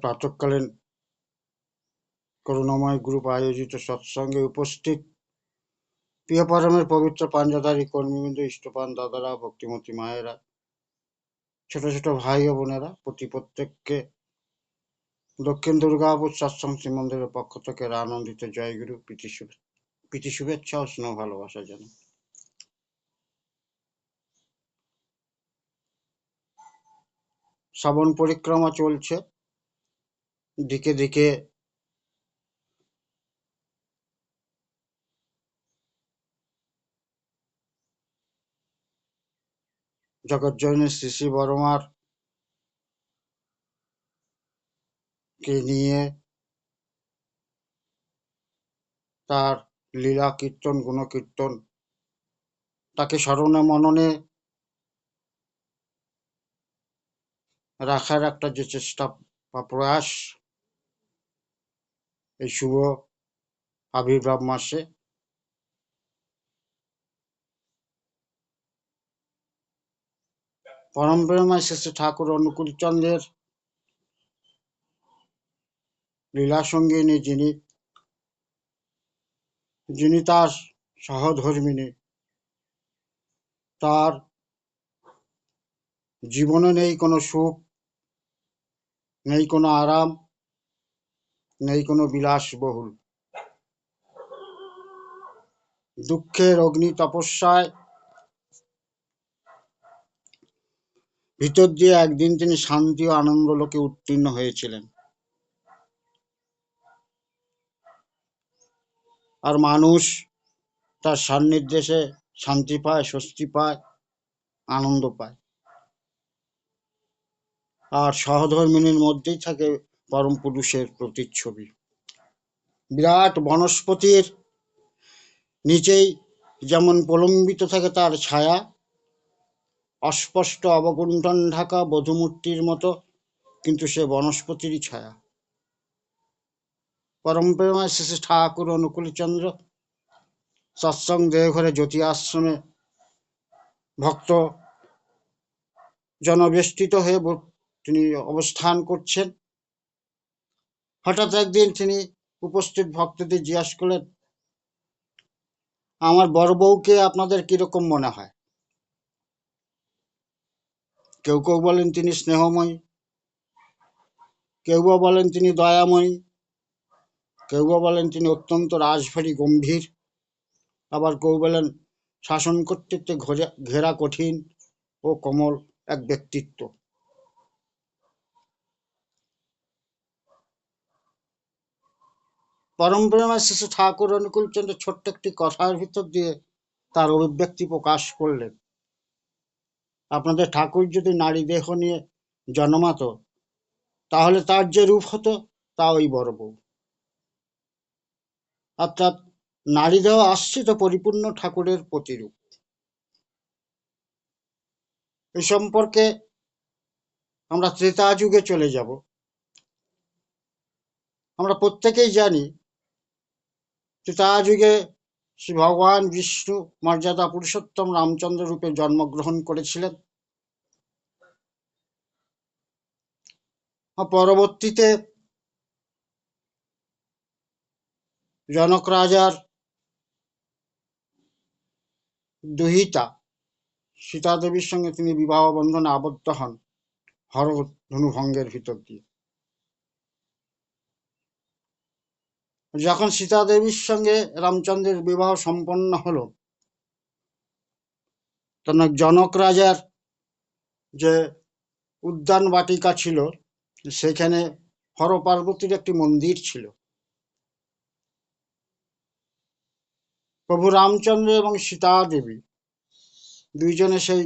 প্রাতঃকালীন করুণাময় group আয়োজিত সৎসঙ্গে উপস্থিত প্রিয় পরমের পবিত্র পাঞ্জাধারী কর্মীবৃন্দ, ইষ্টপান দাদারা, ভক্তিমতী মায়েরা, ছোট ছোট ভাই ও বোনেরা, প্রত্যেককে দক্ষিণ দুর্গাপুর সৎসঙ্গ শ্রীমন্দিরের পক্ষ থেকে আনন্দিত জয়গুরু প্রীতি শুভেচ্ছা ও স্নেহ ভালোবাসা জানাই। শ্রাবণ পরিক্রমা চলছে, দিকে দিকে জগজ্জননী শ্রী শ্রী বড়মার কে নিয়ে তার লীলা কীর্তন, গুণকীর্তন, তাকে স্মরণে মননে রাখার একটা যে চেষ্টা বা প্রয়াস এই শুভ আবির্ভাব মাসে পরম প্রেমায় শ্রী ঠাকুর অনুকূল চন্দ্রের লীলা সঙ্গিনী, যিনি তার সহধর্মিনী, তার জীবনে নেই কোনো সুখ, নেই কোনো আরাম, নেই কোনো বিলাসবহুল। দুঃখের অগ্নি তপস্যায় ভিতর দিয়ে একদিন তিনি শান্তি ও আনন্দ লোকে উত্তীর্ণ হয়েছিলেন। আর মানুষ তার সান্নিধ্যে শান্তি পায়, স্বস্তি পায়, আনন্দ পায়। আর সহধর্মিনীর মধ্যেই থাকে পরম পুরুষের প্রতিচ্ছবি। বিরাট বনস্পতির নিচেই যেমন প্রলম্বিত থাকে তার ছায়া, অস্পষ্ট অবগুণ্ঠন ঢাকা বধূমূর্তির মতো, কিন্তু সে বনস্পতিরই ছায়া। পরম প্রেমায় শ্রী ঠাকুর অনুকূলচন্দ্র সৎসঙ্গ দেহঘরে জ্যোতি আশ্রমে ভক্ত জনবেষ্টিত হয়ে তিনি অবস্থান করছেন। হঠাৎ একদিন তিনি উপস্থিত ভক্তদের জিজ্ঞাসা করলেন, আমার বড় বউকে আপনাদের কিরকম মনে হয়? কেউ কেউ বলেন তিনি স্নেহময়ী, কেউ বা বলেন তিনি দয়াময়ী, কেউ বা বলেন তিনি অত্যন্ত রাশভারী গম্ভীর, আবার কেউ বলেন শাসন কর্তৃত্বে ঘেরা কঠিন ও কোমল এক ব্যক্তিত্ব। পরম প্রেমায় শ্রী ঠাকুর অনুকূলচন্দ্র ছোট্ট একটি কথার ভিতর দিয়ে তার অভিব্যক্তি প্রকাশ করলেন, আপনাদের ঠাকুর যদি নারী দেহ নিয়ে জন্মাতো, তাহলে তার যে রূপ হতো তা ওই বড় বউ। অর্থাৎ নারী দেহ আশ্রিত পরিপূর্ণ ঠাকুরের প্রতিরূপ। এই সম্পর্কে আমরা ত্রেতা যুগে চলে যাব। আমরা প্রত্যেকেই জানি ত্রেতা যুগে শ্রী ভগবান বিষ্ণু মর্যাদা পুরুষোত্তম রামচন্দ্র রূপে জন্মগ্রহণ করেছিলেন। পরবর্তীতে জনক রাজার দুহিতা সীতা দেবীর সঙ্গে তিনি বিবাহ বন্ধনে আবদ্ধ হন হরধনুভঙ্গের ভিতর দিয়ে। যখন সীতা দেবীর সঙ্গে রামচন্দ্রের বিবাহ সম্পন্ন হলো, তখন জনক রাজার যে উদ্যান বাটিকা ছিল, সেখানে হর পার্বতীর একটি মন্দির ছিল। প্রভু রামচন্দ্র এবং সীতা দেবী দুইজনে সেই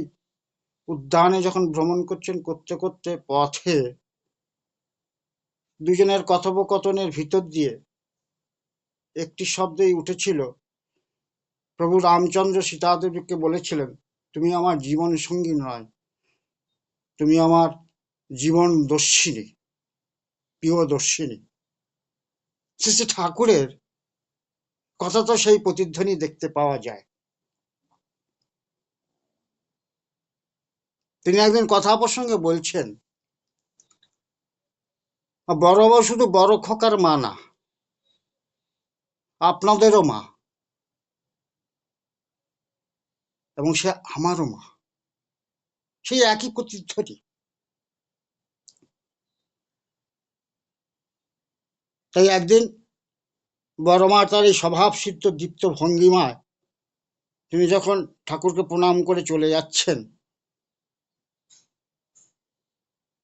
উদ্যানে যখন ভ্রমণ করতে করতে পথে দুজনের কথোপকথনের ভিতর দিয়ে একটি শব্দই উঠেছিল। প্রভু রামচন্দ্র সীতা দেবীকে বলেছিলেন, তুমি আমার জীবন সঙ্গী নয়, তুমি আমার জীবন দর্শিনী, প্রিয় দর্শিনী। শ্রী ঠাকুরের কথা তো সেই প্রতিধ্বনি দেখতে পাওয়া যায়। তিনি একদিন কথা প্রসঙ্গে বলছেন, বড় বউ শুধু বড় খোকার মা না, আপনাদেরও মা, এবং সে আমারও মা, সেই একই প্রতিধ্বনি। তাই একদিন বড় মা তার এই স্বভাব সিদ্ধ দীপ্ত ভঙ্গিমায় তিনি যখন ঠাকুরকে প্রণাম করে চলে যাচ্ছেন,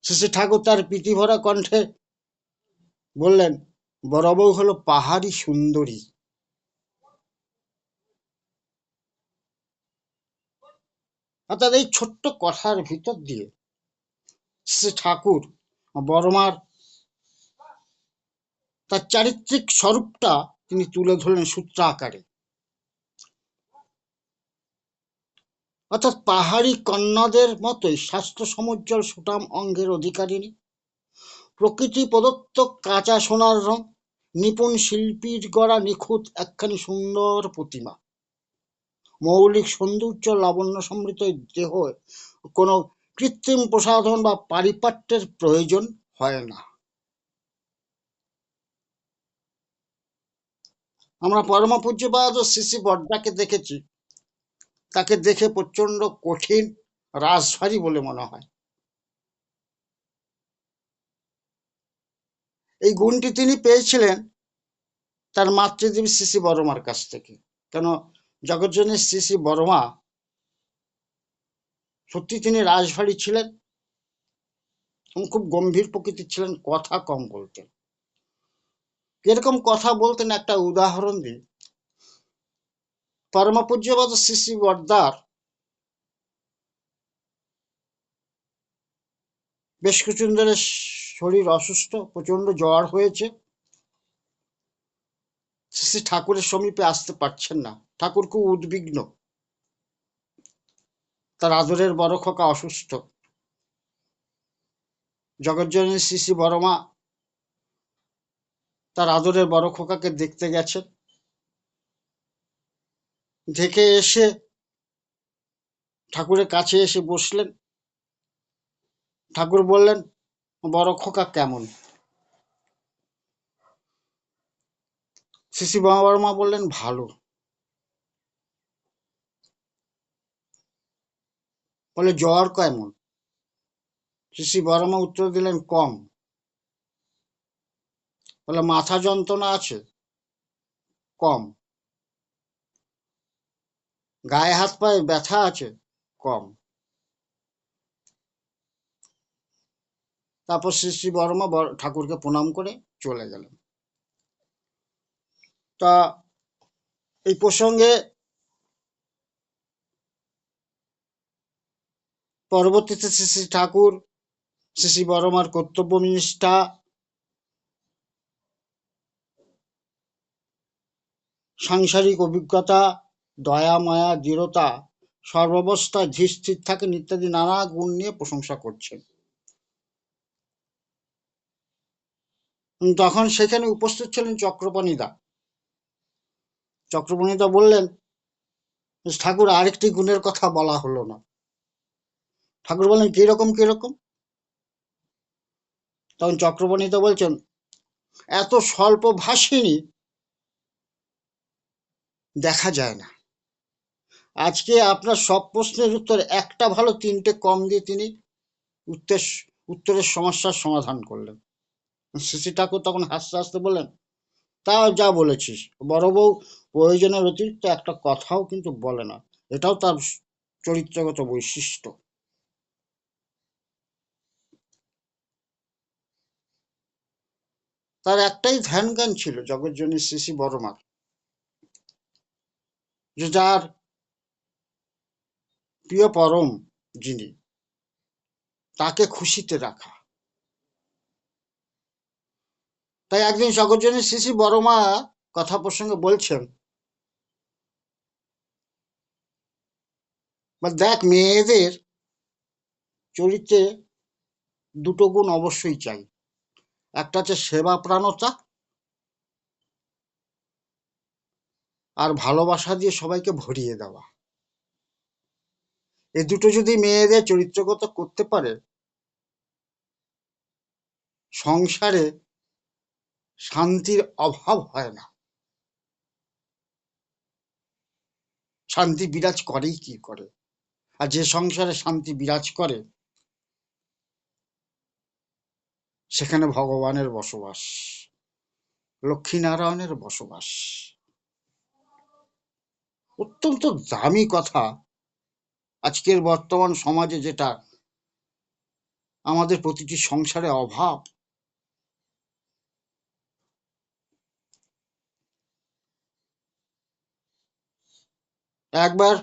শ্রী ঠাকুর তার প্রীতিভরা কণ্ঠে বললেন, বড় বউ হলো পাহাড়ি সুন্দরী। অর্থাৎ এই ছোট্ট কথার ভিতর দিয়ে শ্রী ঠাকুর বড়মার তার চারিত্রিক স্বরূপটা তিনি তুলে ধরলেন সূত্র আকারে। অর্থাৎ পাহাড়ি কন্যাদের মতোই স্বাস্থ্য সমুজ্জ্বল সুঠাম অঙ্গের অধিকারিণী, প্রকৃতি প্রদত্ত কাঁচা সোনার রং, নিপুণ শিল্পীর গড়া নিখুঁত একখানি সুন্দর প্রতিমা। মৌলিক সৌন্দর্য লাবণ্য সমৃদ্ধ দেহ কোনো কৃত্রিম প্রসাধন বা পারিপাট্যের প্রয়োজন হয় না। আমরা পরম পূজ্যপাদ শ্রী শ্রী বড়দাকে দেখেছি, তাকে দেখে প্রচন্ড কঠিন রাজভারী বলে মনে হয়। এই গুণটি তিনি পেয়েছিলেন তার মাতৃদেবী শ্রী শ্রী বড়মার কাছ থেকে। কেন, জগৎজননী শ্রী শ্রী বড়মা সত্যি তিনি রাজভারী ছিলেন এবং খুব গম্ভীর প্রকৃতির ছিলেন, কথা কম বলতেন। কিরকম কথা বলতেন একটা উদাহরণ দিই। পরম পূজ্যপাদ শ্রী শ্রী বড়দার বেশ কিছুদিন ধরে শরীর অসুস্থ, প্রচন্ড জ্বর হয়েছে। শ্রী ঠাকুরের সমীপে আসতে পারছেন না। ঠাকুর খুব উদ্বিগ্ন, তার আদরের বড় খোকা অসুস্থ। জগৎজননী শ্রী শ্রী বড়মা তার আদরের বড় খোকাকে দেখতে গেছেন। দেখে এসে ঠাকুরের কাছে এসে বসলেন। ঠাকুর বললেন, বড় খোকা কেমন? শ্রী শ্রী বড়মা বললেন, ভালো। বলে, জ্বর কেমন? শ্রী শ্রী বড়মা উত্তর দিলেন, কম। বলে, মাথা যন্ত্রণা আছে? কম। গায়ে হাত পায়ে ব্যথা আছে? কম। তারপর শ্রী শ্রী বড়মা ঠাকুরকে প্রণাম করে চলে গেলেন। তা এই প্রসঙ্গে পরবর্তীতে শ্রী শ্রী ঠাকুর শ্রী শ্রী বড়মার কর্তব্য নিষ্ঠা, সাংসারিক অভিজ্ঞতা, দয়া মায়া দৃঢ়তা, সর্বাবস্থায় ধীর স্থির থাকেন ইত্যাদি নানা গুণ নিয়ে প্রশংসা করছেন। তখন সেখানে উপস্থিত ছিলেন চক্রপাণীদা। চক্রপাণীদা বললেন, ঠাকুর আরেকটি গুণের কথা বলা হলো না। ঠাকুর বললেন, কিরকম কিরকম? তখন চক্রপাণীদা বলছেন, এত স্বল্প ভাষিনী দেখা যায় না। আজকে আপনার সব প্রশ্নের উত্তর একটা ভালো তিনটে কম দিয়ে তিনি উত্তরের সমস্যার সমাধান করলেন। শ্রী ঠাকুর তখন হাসতে হাসতে বললেন, তাও যা বলেছিস, বড় বউ প্রয়োজনের অতিরিক্ত একটা কথাও কিন্তু বলে না, এটাও তার চরিত্রগত বৈশিষ্ট্য। তার একটাই ধ্যান জ্ঞান ছিল জগৎজননী শ্রী শ্রী বড়মার, যে যার প্রিয় পরম যিনি, তাকে খুশিতে রাখা। তাই একদিন জগৎজননী শ্রী শ্রী বড়মা কথা প্রসঙ্গে বলছেন, দেখ, মেয়েদের চরিত্রে দুটো গুণ অবশ্যই চাই। একটা হচ্ছে সেবা প্রাণতা, আর ভালোবাসা দিয়ে সবাইকে ভরিয়ে দেওয়া। এই দুটো যদি মেয়েদের চরিত্রগত করতে পারে, সংসারে শান্তির অভাব হয় না। শান্তি বিরাজ করেই কি করে? আর যে সংসারে শান্তি বিরাজ করে সেখানে ভগবানের বসবাস, লক্ষ্মীনারায়ণের বসবাস। অত্যন্ত দামি কথা। আজকের বর্তমান সমাজে যেটা আমাদের প্রতিটি সংসারে অভাব। একবার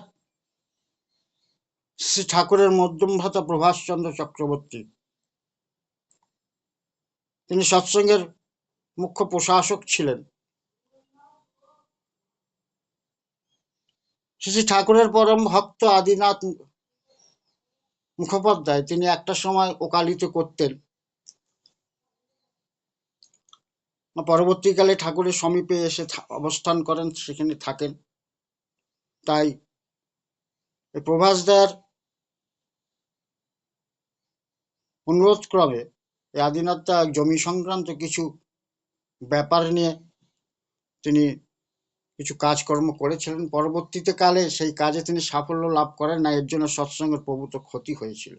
শ্রী ঠাকুরের মধ্যম ভ্রাতা প্রভাষচন্দ্র চক্রবর্তী, তিনি সৎসঙ্গের মুখ্য প্রশাসক ছিলেন। শ্রী ঠাকুরের পরম ভক্ত আদিনাথ মুখোপাধ্যায়, তিনি একটা সময় ওকালতি করতেন। পরবর্তীকালে ঠাকুরের সমীপে এসে অবস্থান করেন, সেখানে থাকেন। তাই প্রভাসদার অনুরোধ ক্রমে আদিনাথদা জমি সংক্রান্ত কিছু ব্যাপার নিয়ে তিনি কিছু কাজকর্ম করেছিলেন। পরবর্তীতে কালে সেই কাজে তিনি সাফল্য লাভ করেন না, এর জন্য সৎসঙ্গের প্রভূত ক্ষতি হয়েছিল।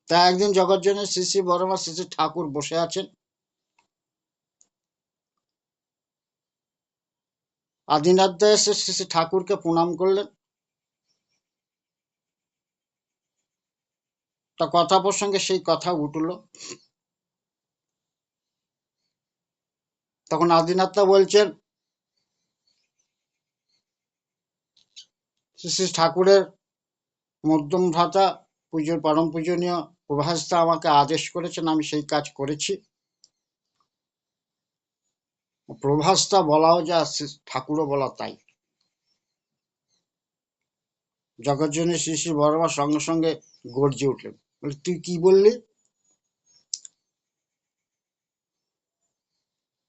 তাই একদিন জগৎজনের শ্রী শ্রী বর্মা শ্রী শ্রী ঠাকুর বসে আছেন। আদিনাথদা এসে শ্রী শ্রী ঠাকুরকে প্রণাম করলেন। তা কথা প্রসঙ্গে সেই কথা উঠল। তখন আদিনাথদা বলছেন, শ্রী শ্রী ঠাকুরের মধ্যম ভ্রাতা পুজোর পরম পূজনীয় প্রভাসদা আমাকে আদেশ করেছেন, আমি সেই কাজ করেছি। প্রভাসদা বলাও যা, ঠাকুরও বলা তাই। জগৎজনী শ্রী শ্রী বর্মা সঙ্গে সঙ্গে গর্জে উঠলেন, বলে, তুই কি বললি?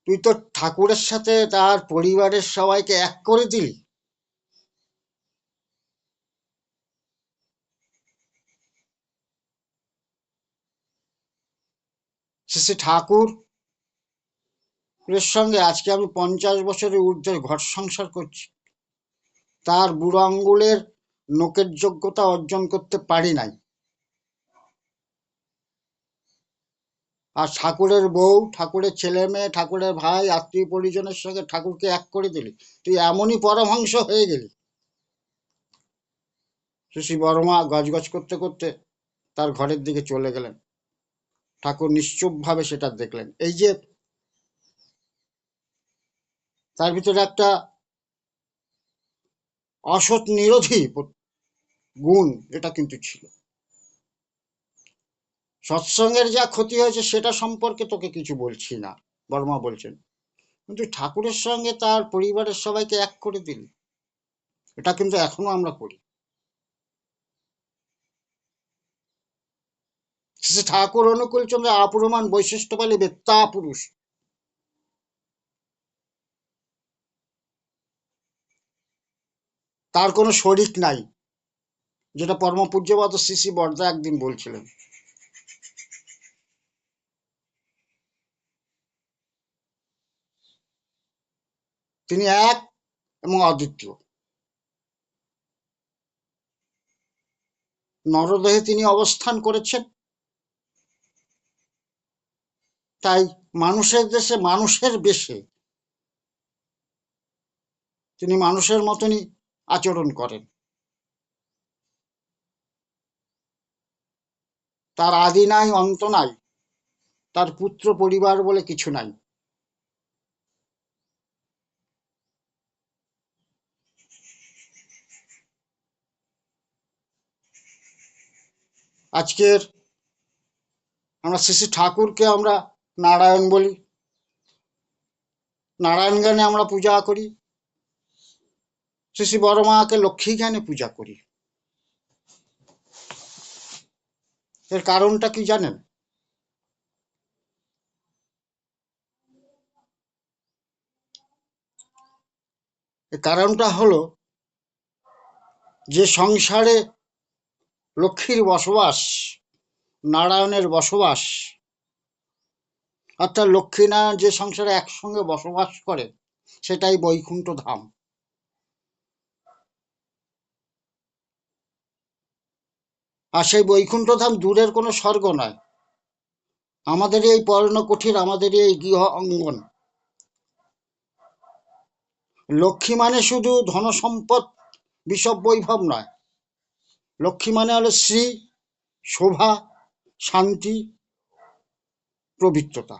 তুই তো ঠাকুরের সাথে তার পরিবারের সবাইকে এক করে দিলি। শ্রী শ্রী ঠাকুরের সঙ্গে আজকে আমি 50 বছরের ঊর্ধ্বে ঘর সংসার করছি, তার বুড়ো আঙ্গুলের নোকের যোগ্যতা অর্জন করতে পারি নাই। আর ঠাকুরের বউ, ঠাকুরের ছেলে মেয়ে, ঠাকুরের ভাই, আত্মীয় পরিজনের সঙ্গে ঠাকুরকে এক করে দিলি। তুই এমনই পরমহংস হয়ে গেলি। শ্রী শ্রী বর্মা গজগজ করতে করতে তার ঘরের দিকে চলে গেলেন। ঠাকুর নিশ্চুপভাবে সেটা দেখলেন। এই যে তার ভিতরে একটা অসৎ নিরোধী গুণ, এটা কিন্তু ছিল। সৎসঙ্গের যা ক্ষতি হয়েছে সেটা সম্পর্কে তোকে কিছু বলছি না, বর্মা বলছেন, কিন্তু ঠাকুরের সঙ্গে তার পরিবারের সবাইকে এক করে দিল। এটা কিন্তু এখনো আমরা করি। শ্রী ঠাকুর অনুকূলচন্দ্র অপরমান বৈশিষ্ট্য বলে বেত্তা পুরুষ। তার কোনো শরিক নাই, যেটা পরম পূজ্যপাদ শ্রী শ্রী বর্দা একদিন বলছিলেন। তিনি এক এবং অদ্বিতীয়। নরদেহে তিনি অবস্থান করেছেন, তাই মানুষের দেশে মানুষের বেশে তিনি মানুষের মতনই আচরণ করেন। তার আদি নাই, অন্ত নাই, তার পুত্র পরিবার বলে কিছু নাই। আজকের আমরা শ্রী শ্রী ঠাকুরকে আমরা নারায়ণ বলি, নারায়ণ জ্ঞানে আমরা পূজা করি, শ্রী শ্রী বড়মাকে লক্ষ্মী জ্ঞানে পূজা করি। এর কারণটা কি জানেন? এর কারণটা হলো, যে সংসারে লক্ষ্মীর বসবাস, নারায়ণের বসবাস, অর্থাৎ লক্ষ্মীনারায়ণ যে সংসারে একসঙ্গে বসবাস করে সেটাই বৈকুণ্ঠ ধাম। আর সেই বৈকুণ্ঠ ধাম দূরের কোনো স্বর্গ নয়, আমাদের এই পর্ণকুঠির, আমাদের এই গৃহ অঙ্গন। লক্ষ্মী মানে শুধু ধনসম্পদ, বিষব বৈভব নয়। লক্ষ্মী মানে হলো শ্রী, শোভা, শান্তি, পবিত্রতা।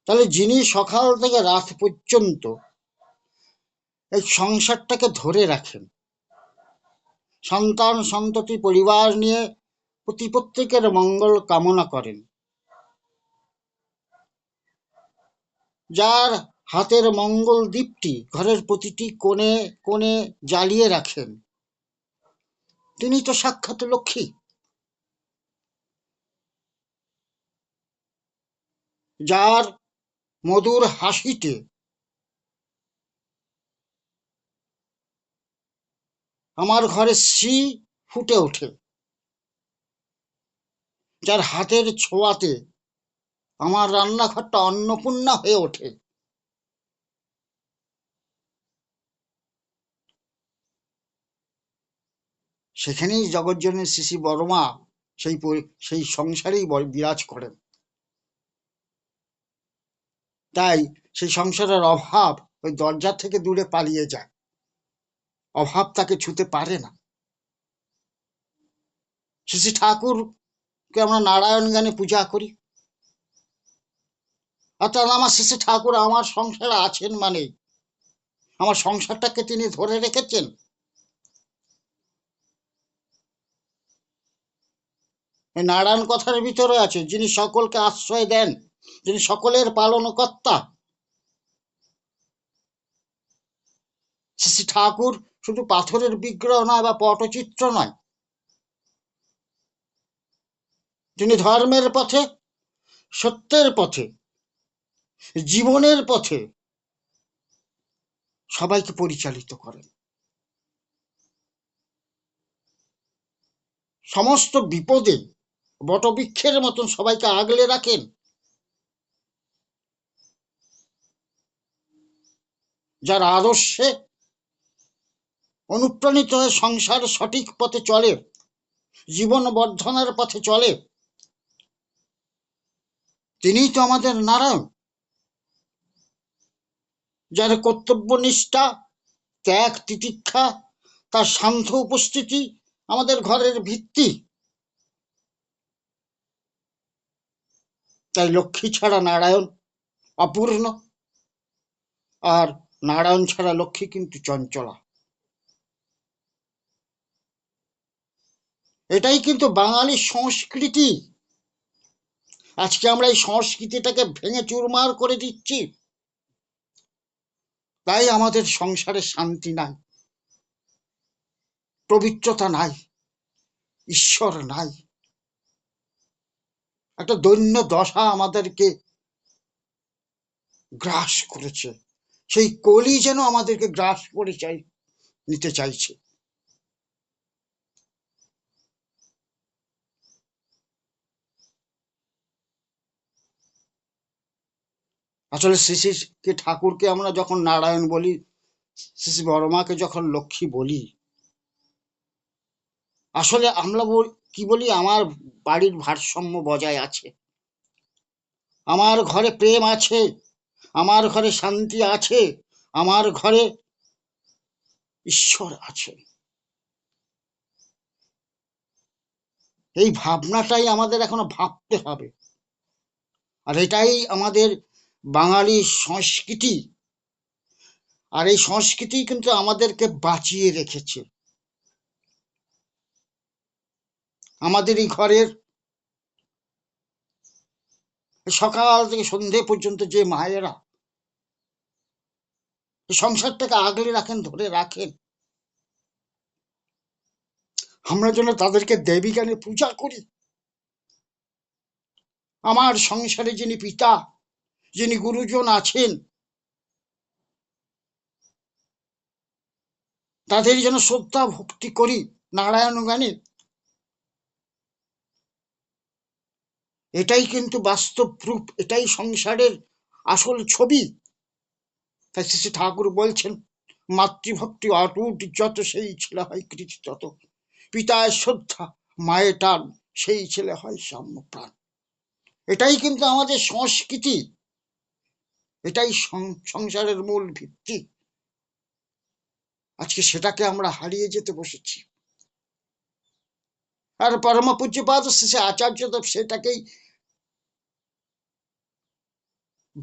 তাহলে যিনি সকাল থেকে রাত পর্যন্ত এই সংসারটাকে ধরে রাখেন, সন্তান সন্ততি পরিবার নিয়ে প্রত্যেকের মঙ্গল কামনা করেন, যার হাতের মঙ্গল দীপটি ঘরের প্রতিটি কোণে কোণে জ্বালিয়ে রাখেন, তিনি তো সাক্ষাৎ লক্ষ্মী। যার মধুর হাসিতে আমার ঘরে শ্রী ফুটে ওঠে, যার হাতের ছোঁয়াতে আমার রান্নাঘরটা অন্নপূর্ণা হয়ে ওঠে, সেখানেই জগজ্জননী শ্রী শ্রী বড়মা সেই সংসারেই বিরাজ করেন। তাই সেই সংসারের অভাব ওই দরজা থেকে দূরে পালিয়ে যায়, অভাব তাকে ছুতে পারে না। শ্রী শ্রী ঠাকুরকে আমরা নারায়ণ গানে পূজা করি, অর্থাৎ আমার শ্রী শ্রী ঠাকুর আমার সংসারে আছেন মানে আমার সংসারটাকে তিনি ধরে রেখেছেন। এই নারায়ণ কথার ভিতরে আছে, যিনি সকলকে আশ্রয় দেন, যিনি সকলের পালনকর্তা। শ্রী শ্রী ঠাকুর শুধু পাথরের বিগ্রহ নয় বা পটচিত্র নয়, তিনি ধর্মের পথে, সত্যের পথে, জীবনের পথে সবাইকে পরিচালিত করেন। সমস্ত বিপদে বটবৃক্ষের মতন সবাইকে আগলে রাখেন। যার আদর্শে অনুপ্রাণিত হয়ে সংসার সঠিক পথে চলে, জীবন বর্ধনের পথে চলে, তিনিই তো আমাদের নারায়ণ। যার কর্তব্যনিষ্ঠা, ত্যাগ তিতিক্ষা, তার শান্ত উপস্থিতি আমাদের ঘরের ভিত্তি। তাই লক্ষ্মী ছাড়া নারায়ণ অপূর্ণ, আর নারায়ণ ছাড়া লক্ষ্মী কিন্তু চঞ্চলা। এটাই কিন্তু বাঙালির সংস্কৃতি। আজকে আমরা এই সংস্কৃতিটাকে ভেঙে চুরমার করে দিচ্ছি, তাই আমাদের সংসারে শান্তি নাই, পবিত্রতা নাই, ঈশ্বর নাই। একটা দৈন্য দশা আমাদেরকে গ্রাস করেছে, সেই কলি যেন আমাদেরকে গ্রাস করে নিতে চাইছে। আসলে শ্রী শ্রী ঠাকুরকে আমরা যখন নারায়ণ বলি, শ্রী শ্রী বড়মাকে যখন লক্ষ্মী বলি, আসলে আমরা কি বলি, আমার বাড়ির ভারসাম্য বজায় আছে, আমার ঘরে প্রেম আছে, আমার ঘরে শান্তি আছে, আমার ঘরে ঈশ্বর আছে। এই ভাবনাটাই আমাদের এখনো ভাবতে হবে। আর এটাই আমাদের বাঙালি সংস্কৃতি। আর এই সংস্কৃতি কিন্তু আমাদেরকে বাঁচিয়ে রেখেছে। আমাদের এই ঘরের সকাল থেকে সন্ধে পর্যন্ত যে মায়েরা সংসারটাকে আগলে রাখেন, ধরে রাখেন, আমরা যেন তাদেরকে দেবী জ্ঞানে পূজা করি। আমার সংসারে যিনি পিতা, যিনি গুরুজন আছেন, তাদের যেন শ্রদ্ধা ভক্তি করি নারায়ণ গানে। এটাই কিন্তু বাস্তব প্রুফ, এটাই সংসারের আসল ছবি। তাই শ্রী ঠাকুর বলছেন, মাতৃভক্তি অটুট যত সেই ছেলে হয় কৃতি তত, পিতায় শ্রদ্ধা মায়ের টান সেই ছেলে হয় সাম্য প্রাণ। এটাই কিন্তু আমাদের সংস্কৃতি, এটাই সংসারের মূল ভিত্তি। আজকে সেটাকে আমরা হারিয়ে যেতে বসেছি। আর পরম পূজ্যপাদ শ্রী আচার্যদেব সেটাকেই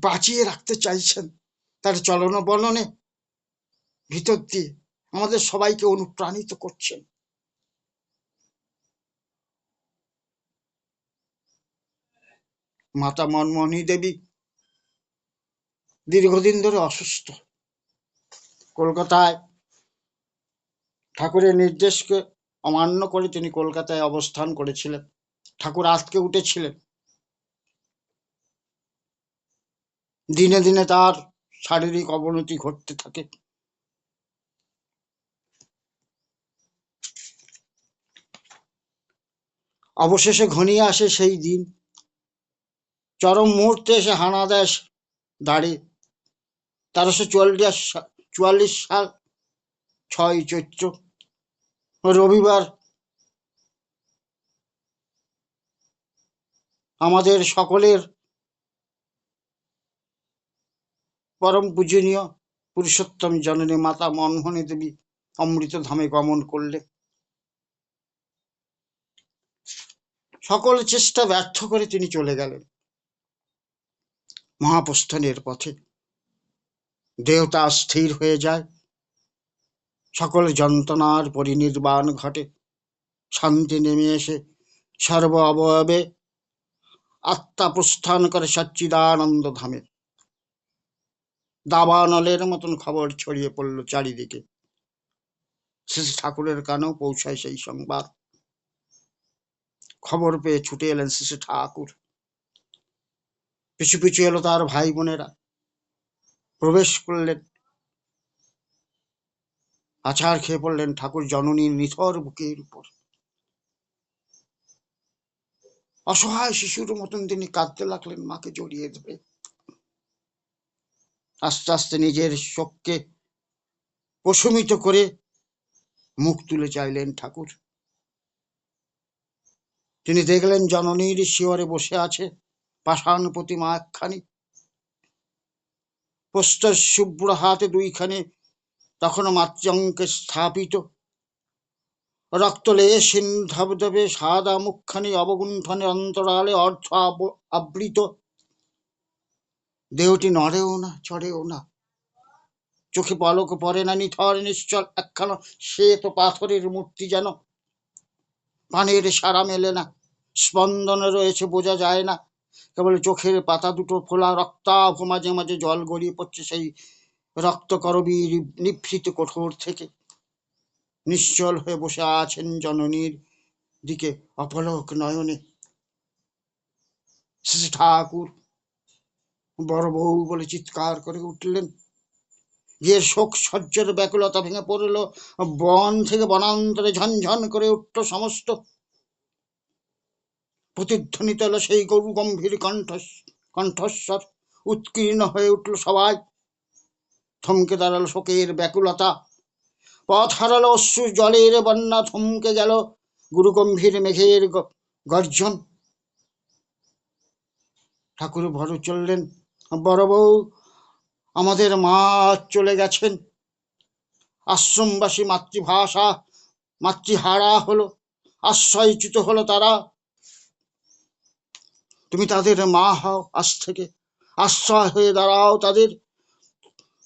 বাঁচিয়ে রাখতে চাইছেন তার চলন বলনে ভিতর দিয়ে আমাদের সবাইকে অনুপ্রাণিত করছেন। মাতা মনমোহনী দেবী দীর্ঘদিন ধরে অসুস্থ। কলকাতায় ঠাকুরের নির্দেশকে অমান্য করে তিনি কলকাতায় অবস্থান করেছিলেন। ঠাকুর আজকে উঠেছিলেন। দিনে দিনে তার শারীরিক অবনতি ঘটতে থাকে। অবশেষে ঘনিয়ে আসে সেই দিন। চরম মুহূর্তে এসে হানা দেয় দাঁড়িয়ে 1344 সাল 6 চৈত্র রবিবার। আমাদের সকলের পরম পূজনীয় পুরুষোত্তম জননী মাতা মনমোহনী দেবী অমৃতধামে গমন করলে। সকল চেষ্টা ব্যর্থ করে তিনি চলে গেলেন মহাপ্রস্থানের পথে। দেহটা স্থির হয়ে যায়, সকল যন্ত্রণার পরিনির্বাণ ঘটে, শান্তি নেমে এসে সর্ব অবয়বে আত্মা প্রস্থান করে সচ্চিদানন্দ ধামে। দাবানলের মতন খবর ছড়িয়ে পড়ল চারিদিকে। শ্রী ঠাকুরের কানেও পৌঁছায় সেই সংবাদ। খবর পেয়ে ছুটে এলেন শ্রী ঠাকুর। পিছু পিছু এলো তার ভাই বোনেরা, প্রবেশ করলেন, আছাড় খেয়ে পড়লেন ঠাকুর জননীর নিথর বুকের উপর। অসহায় শিশুর মতন তিনি কাঁদতে লাগলেন মাকে জড়িয়ে ধরে। আস্তে আস্তে নিজের শোককে প্রশমিত করে মুখ তুলে চাইলেন ঠাকুর। তিনি দেখলেন জননীর শিয়রে বসে আছে পাষাণ প্রতিমা একখানি, প্রস্তর শুভ্র হাতে দুইখানি তখন মাতৃঅঙ্কে স্থাপিত, রক্তলেশহীন ধবধবে সাদা মুখখানি অবগুণ্ঠনের অন্তরালে অর্ধ আবৃত। দেহটি নড়েও না চড়েও না, চোখে পলক পড়ে না, নিথর নিশ্চল একখানা শ্বেত পাথরের মূর্তি যেন। পানের সারা মেলে না, স্পন্দন রয়েছে বোঝা যায় না, কেবল চোখের পাতা দুটো ফোলা, রক্তাভ, মাঝে মাঝে জল গড়িয়ে পড়ছে সেই রক্তকরবীর নিভৃত কোঠর থেকে। নিশ্চল হয়ে বসে আছেন জননীর দিকে অপলক নয়নে। শ্রী ঠাকুর বড় বউ বলে চিৎকার করে উঠলেন। যে শোক সহ্যের ব্যাকুলতা ভেঙে পড়ল, বন থেকে বনান্তরে ঝনঝন করে উঠল সমস্ত। প্রতিধ্বনিত হলো সেই গরু গম্ভীর কণ্ঠস্বর, উৎকীর্ণ হয়ে উঠল সবাই। থমকে দাঁড়ালো শোকের ব্যাকুলতা, পথ হারালো অশ্রু জলের বন্যা, থমকে গেল গুরু গম্ভীর মেঘের গর্জন। ঠাকুর বড় চললেন, বড় বউ আমাদের মা চলে গেছেন। আশ্রমবাসী মাতৃভাষা মাতৃহারা হলো, আশ্রয়চ্যুত হলো তারা। তুমি তাদের মা হও, আজ থেকে আশ্রয় হয়ে দাঁড়াও তাদের।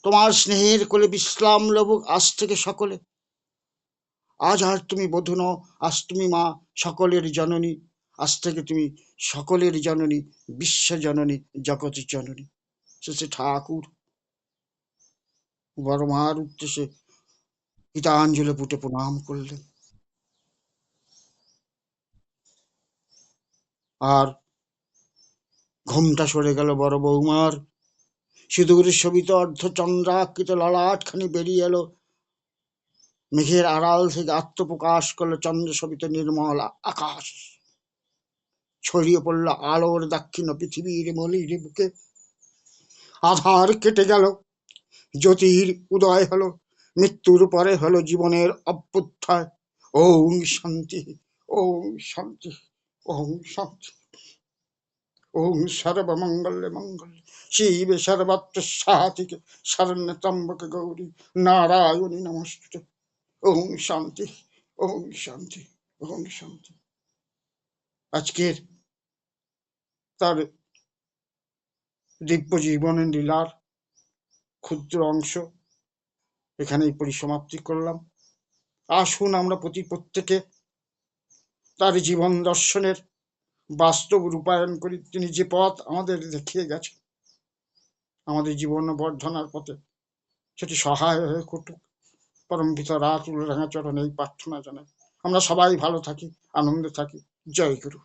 তোমার স্নেহের কোলে বিশ্রাম লবুক আজ থেকে সকলে। আজ আর তুমি বধূ নও, আজ তুমি মা, সকলের জননী। আজ থেকে তুমি সকলের জননী, বিশ্ব জননী, জগৎ জননী। শ্রী ঠাকুর বড় মার উদ্দেশ্যে গীতাঞ্জলি পুটে প্রণাম করলেন। আর ঘুমটা সরে গেল বড় বৌমার। সিঁদুর শোভিত অর্ধচন্দ্রাকৃত ললাটখানি বেরিয়ে এলো মেঘের আড়াল থেকে, আত্মপ্রকাশ করলো চন্দ্র শোভিত নির্মল আকাশ। ছড়িয়ে পড়ল আলোর দাক্ষিণ্য পৃথিবীর মলির বুকে। আধার কেটে গেল, জ্যোতির উদয় হলো, মৃত্যুর পরে হলো জীবনের অভ্যুত্থান। ওম শান্তি, ওম শান্তি, ওম শান্তি। ওম সর্বমঙ্গলে মঙ্গলে শিবে সর্বত্র সাধিকে শরণ্য ত্রম্বকে গৌরী নারায়ণী নমস্তুতে। ওম শান্তি, ওম শান্তি, ওম শান্তি। আজকের তার দিব্য জীবনের লীলার ক্ষুদ্র অংশ এখানেই পরিসমাপ্তি করলাম। আসুন আমরা প্রত্যেকে তার জীবন দর্শনের বাস্তব রূপায়ণ করি। তিনি যে পথ আমাদের দেখিয়ে গেছেন আমাদের জীবন বর্ধনার পথে, সেটি সহায় হয়ে ঘটুক। পরম পিতা রাতুল রাঙাচরণে এই প্রার্থনা জানাই। আমরা সবাই ভালো থাকি, আনন্দে থাকি। জয় গুরু।